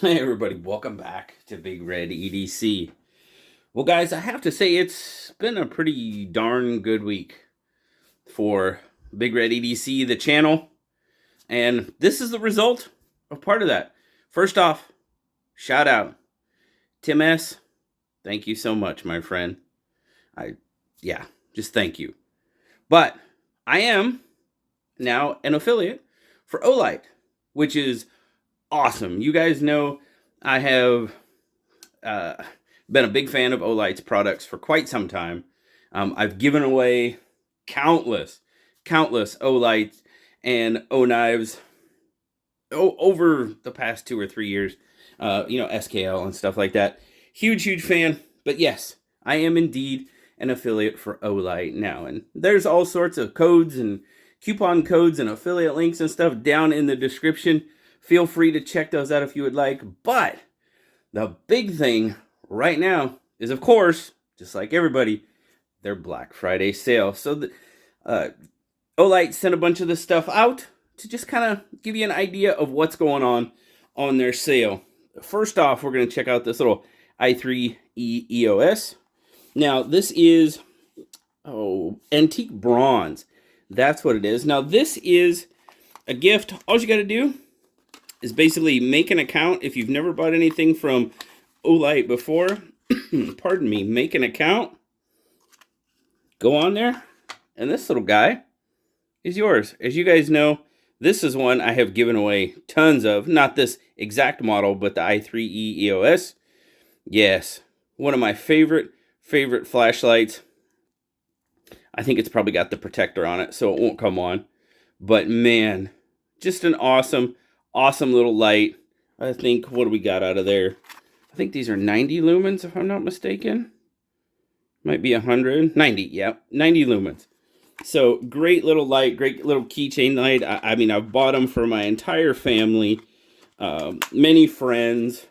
Hey everybody, welcome back to BigRedEDC. Well guys, I have to say it's been a pretty darn good week for BigRedEDC, the channel, and this is the result of part of that. First off, shout out, Tim S. Thank you so much, my friend. Yeah, just thank you. But I am now an affiliate for Olight, which is awesome. You guys know I have been a big fan of Olight's products for quite some time. I've given away countless Olights and O knives over the past 2 or 3 years. SKL and stuff like that. Huge fan. But yes, I am indeed an affiliate for Olight now, and there's all sorts of codes and coupon codes and affiliate links and stuff down in the description. Feel free to check those out if you would like. But the big thing right now is, of course, just like everybody, their Black Friday sale. So Olight sent a bunch of this stuff out to just kind of give you an idea of what's going on their sale. First off, we're going to check out this little i3 EOS. Now, this is antique bronze. That's what it is. Now, this is a gift. All you got to do is basically make an account. If you've never bought anything from Olight before, pardon me, make an account, go on there, and this little guy is yours. As you guys know, this is one I have given away tons of. Not this exact model, but the i3 EOS. Yes, one of my favorite flashlights. I think it's probably got the protector on it, so it won't come on. But man, just an awesome little light. I think, what do we got out of there? I think these are 90 lumens, if I'm not mistaken. Might be 100. 90, yeah, 90 lumens. So, great little light, great little keychain light. I mean, I've bought them for my entire family, many friends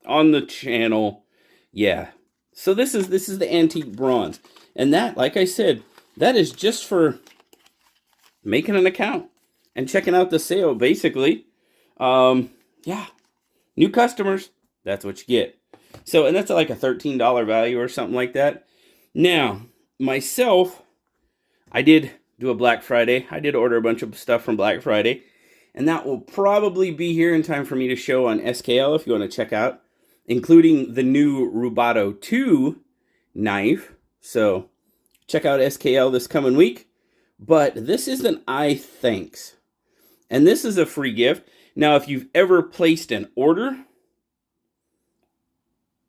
on the channel. Yeah. So this is the antique bronze. And that, like I said, that is just for making an account and checking out the sale, basically. Yeah. New customers, that's what you get. So, and that's like a $13 value or something like that. Now, myself, I did do a Black Friday. I did order a bunch of stuff from Black Friday. And that will probably be here in time for me to show on SKL if you want to check out, including the new Rubato 2 knife. So, check out SKL this coming week. But this is an thanks. And this is a free gift. Now, if you've ever placed an order,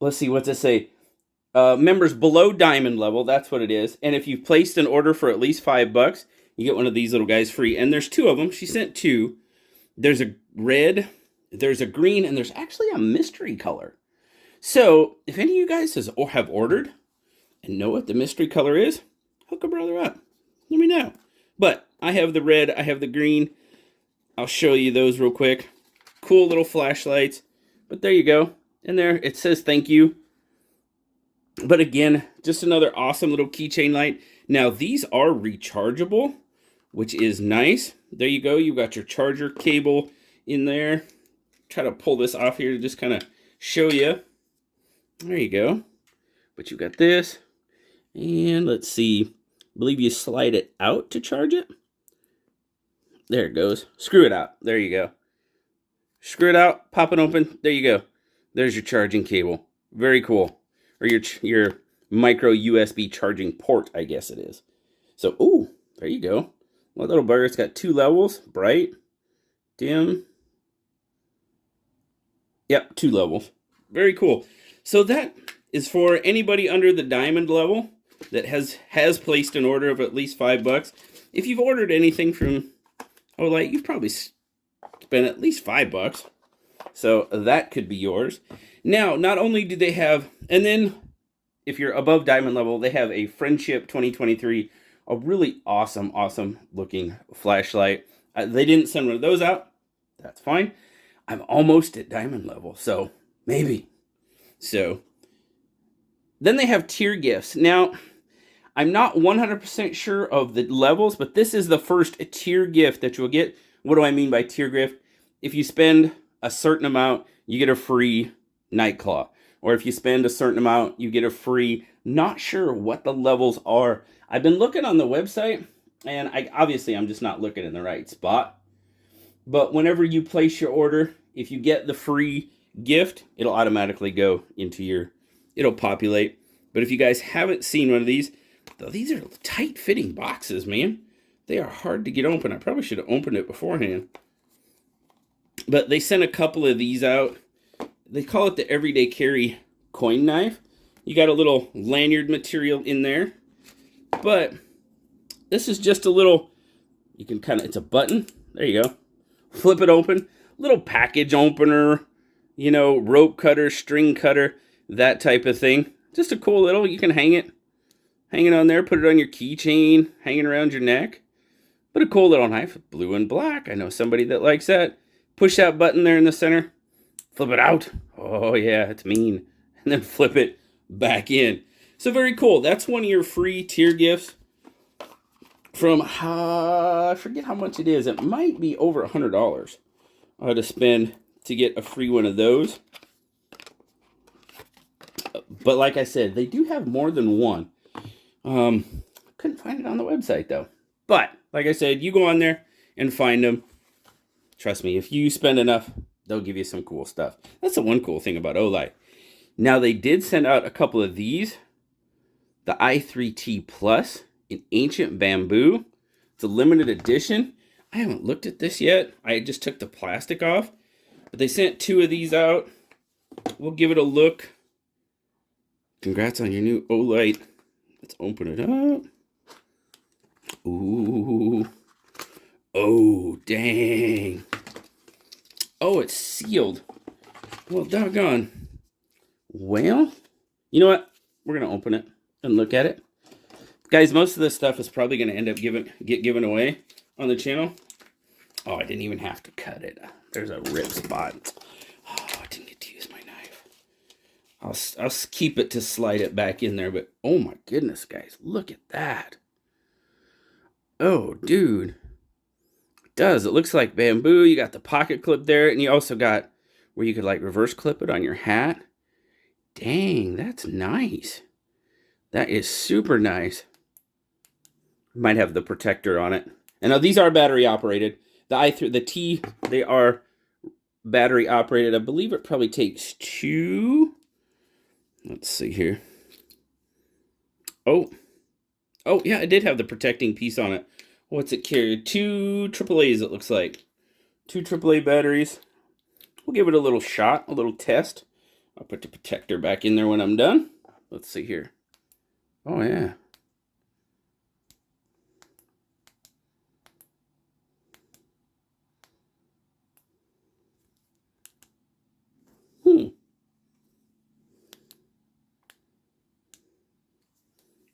let's see, what's it say? Members below diamond level, that's what it is. And if you've placed an order for at least $5, you get one of these little guys free. And there's 2 of them. She sent 2. There's a red, there's a green, and there's actually a mystery color. So, if any of you guys have ordered and know what the mystery color is, hook a brother up. Let me know. But I have the red, I have the green. I'll show you those real quick. Cool little flashlights. But there you go. And there it says thank you. But again, just another awesome little keychain light. Now, these are rechargeable, which is nice. There you go. You've got your charger cable in there. Try to pull this off here to just kind of show you. There you go. But you've got this. And let's see. I believe you slide it out to charge it. There it goes. Screw it out. There you go. Screw it out. Pop it open. There you go. There's your charging cable. Very cool. Or your micro USB charging port, I guess it is. So, ooh, there you go. One little burger. It's got 2 levels. Bright. Dim. Yep, 2 levels. Very cool. So that is for anybody under the diamond level that has placed an order of at least $5. If you've ordered anything from Olight, you've probably spent at least $5. So that could be yours. Now, not only do they have, and then if you're above diamond level, they have a Friendship 2023, a really awesome looking flashlight. They didn't send one of those out. That's fine. I'm almost at diamond level, so maybe. So then they have tier gifts. Now, I'm not 100% sure of the levels, but this is the first tier gift that you'll get. What do I mean by tier gift? If you spend a certain amount, you get a free Nightclaw. Or if you spend a certain amount, you get a free, not sure what the levels are. I've been looking on the website, and I'm just not looking in the right spot. But whenever you place your order, if you get the free gift, it'll automatically go into it'll populate. But if you guys haven't seen one of these are tight-fitting boxes, man. They are hard to get open. I probably should have opened it beforehand. But they sent a couple of these out. They call it the Everyday Carry coin knife. You got a little lanyard material in there. But this is just a little, you can it's a button. There you go. Flip it open. Little package opener, rope cutter, string cutter, that type of thing. Just a cool little, you can hang it on there, put it on your keychain, hanging around your neck. But a cool little knife, blue and black. I know somebody that likes that. Push that button there in the center. Flip it out. Oh yeah, it's mean. And then flip it back in. So very cool. That's one of your free tier gifts from, I forget how much it is. It might be over $100 to spend to get a free one of those. But like I said, they do have more than one. Couldn't find it on the website though. But like I said, you go on there and find them. Trust me, if you spend enough, they'll give you some cool stuff. That's the one cool thing about Olight. Now they did send out a couple of these. The i3T Plus in Ancient Bamboo. It's a limited edition. I haven't looked at this yet. I just took the plastic off. But they sent 2 of these out. We'll give it a look. Congrats on your new Olight. Let's open it up. Ooh. Oh, dang. Oh, it's sealed. Well, doggone. Well, you know what? We're going to open it and look at it. Guys, most of this stuff is probably going to end up get given away on the channel. Oh, I didn't even have to cut it. There's a rip spot. Oh, I didn't get to use my knife. I'll keep it to slide it back in there, but oh my goodness, guys, look at that. Oh, dude. It does. It looks like bamboo. You got the pocket clip there, and you also got where you could like reverse clip it on your hat. Dang, that's nice. That is super nice. Might have the protector on it. And now these are battery operated. The T, they are battery operated. I believe it probably takes 2. Let's see here. Oh, yeah, it did have the protecting piece on it. What's it carry? 2 AAAs, it looks like. 2 AAA batteries. We'll give it a little shot, a little test. I'll put the protector back in there when I'm done. Let's see here. Oh, yeah.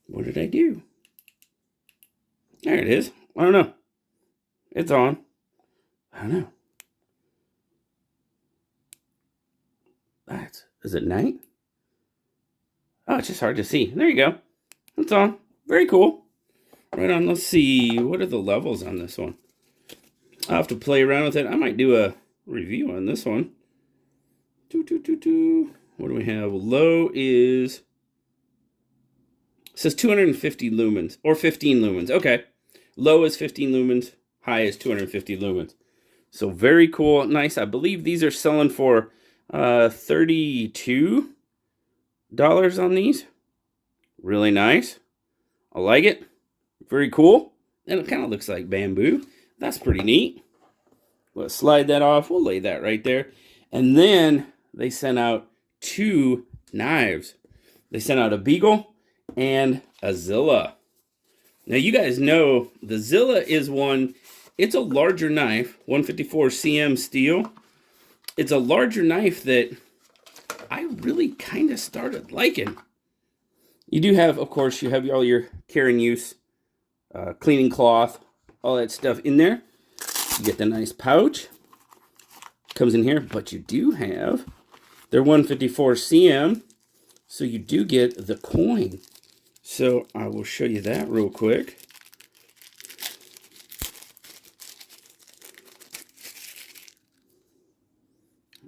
What did I do? There it is. I don't know. It's on. I don't know. Is it night? Oh, it's just hard to see. There you go. It's on. Very cool. Right on. Let's see. What are the levels on this one? I'll have to play around with it. I might do a review on this one. What do we have? Low is... It says 250 lumens. Or 15 lumens. Okay. Low is 15 lumens. High is 250 lumens. So very cool. Nice. I believe these are selling for $32 on these. Really nice. I like it. Very cool. And it kind of looks like bamboo. That's pretty neat. Let's slide that off. We'll lay that right there. And then they sent out 2 knives. They sent out a Beagle and a Zilla. Now you guys know the Zilla is one, it's a larger knife, 154 cm steel. It's a larger knife that I really kind of started liking. You do have, of course, you have all your care and use, cleaning cloth, all that stuff in there. You get the nice pouch. Comes in here, but you do have, they're 154 cm, so you do get the coin. So I will show you that real quick.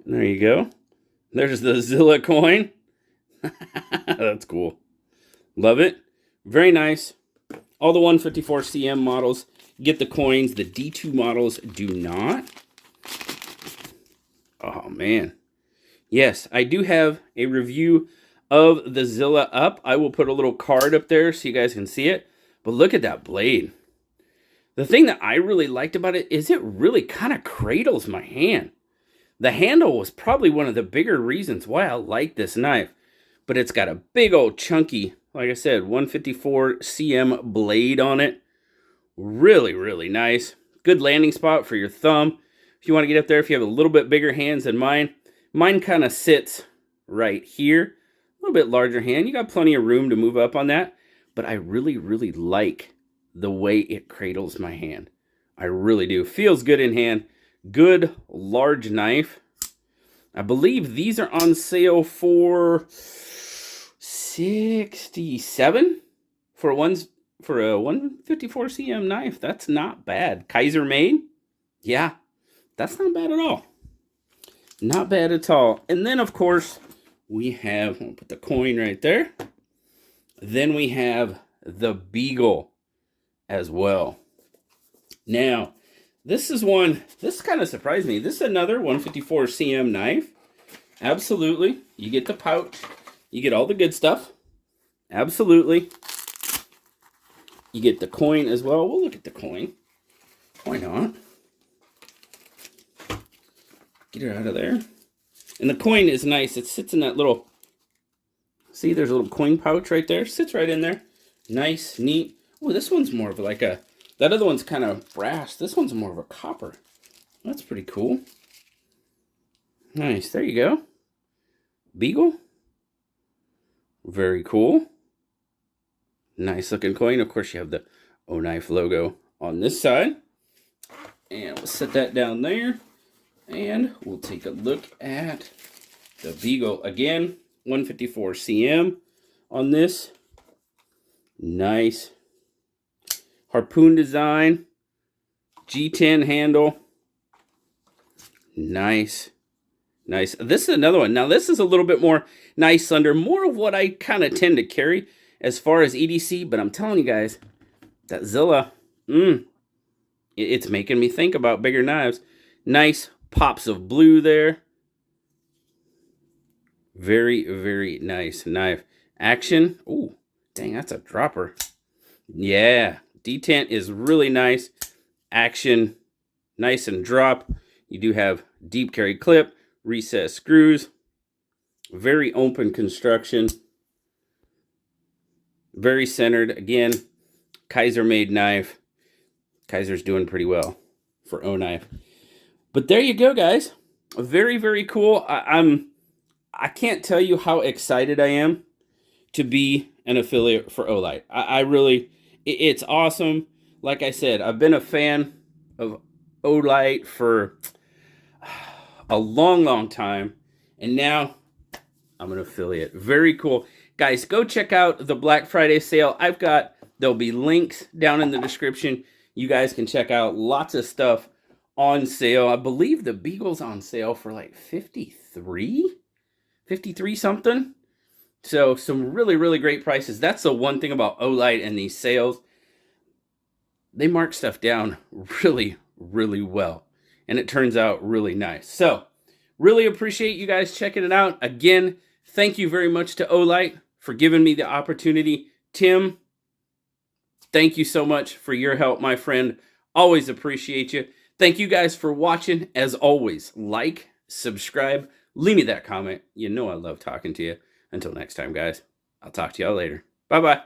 There you go. There's the Zilla coin. That's cool. Love it. Very nice. All the 154 CM models get the coins. The D2 models do not. Oh, man. Yes, I do have a review of the Zilla up. I will put a little card up there so you guys can see it. But look at that blade. The thing that I really liked about it is it really kind of cradles my hand. The handle was probably one of the bigger reasons why I like this knife. But it's got a big old chunky, like I said, 154 CM blade on it. Really, really nice. Good landing spot for your thumb. If you want to get up there, if you have a little bit bigger hands than mine. Mine kind of sits right here. A little bit larger hand. You got plenty of room to move up on that. But I really, really like the way it cradles my hand. I really do. Feels good in hand. Good large knife. I believe these are on sale for $67 for a 154 CM knife. That's not bad. Kaiser made? Yeah, that's not bad at all. Not bad at all. And then, of course, we have, we'll put the coin right there. Then we have the Beagle as well. Now, this is one, this kind of surprised me. This is another 154 CM knife. Absolutely. You get the pouch. You get all the good stuff. Absolutely. You get the coin as well. We'll look at the coin. Why not? Get her out of there. And the coin is nice. It sits in that little, see, there's a little coin pouch right there. Sits right in there. Nice, neat. Oh, this one's more of like a, that other one's kind of brass. This one's more of a copper. That's pretty cool. Nice. There you go. Beagle. Very cool. Nice looking coin. Of course, you have the O-Knife logo on this side. And we'll set that down there. And we'll take a look at the Beagle. Again, 154 CM on this. Nice. Harpoon design. G10 handle. Nice. Nice. This is another one. Now, this is a little bit more nice under. More of what I kind of tend to carry as far as EDC. But I'm telling you guys, that Zilla, it's making me think about bigger knives. Nice pops of blue there. Very, very nice knife. Action. Ooh, dang, that's a dropper. Yeah, detent is really nice. Action, nice and drop. You do have deep carry clip, recessed screws. Very open construction. Very centered. Again, Kaiser made knife. Kaiser's doing pretty well for O-Knife. But there you go, guys. Very, very cool. I can't tell you how excited I am to be an affiliate for Olight. I really, it's awesome. Like I said, I've been a fan of Olight for a long, long time. And now I'm an affiliate. Very cool. Guys, go check out the Black Friday sale. There'll be links down in the description. You guys can check out lots of stuff on sale. I believe the Beagle's on sale for like 53 something. So some really, really great prices. That's the one thing about Olight and these sales. They mark stuff down really, really well. And it turns out really nice. So really appreciate you guys checking it out. Again, thank you very much to Olight for giving me the opportunity. Tim, thank you so much for your help, my friend. Always appreciate you. Thank you guys for watching. As always, like, subscribe, leave me that comment. You know I love talking to you. Until next time, guys, I'll talk to y'all later. Bye-bye.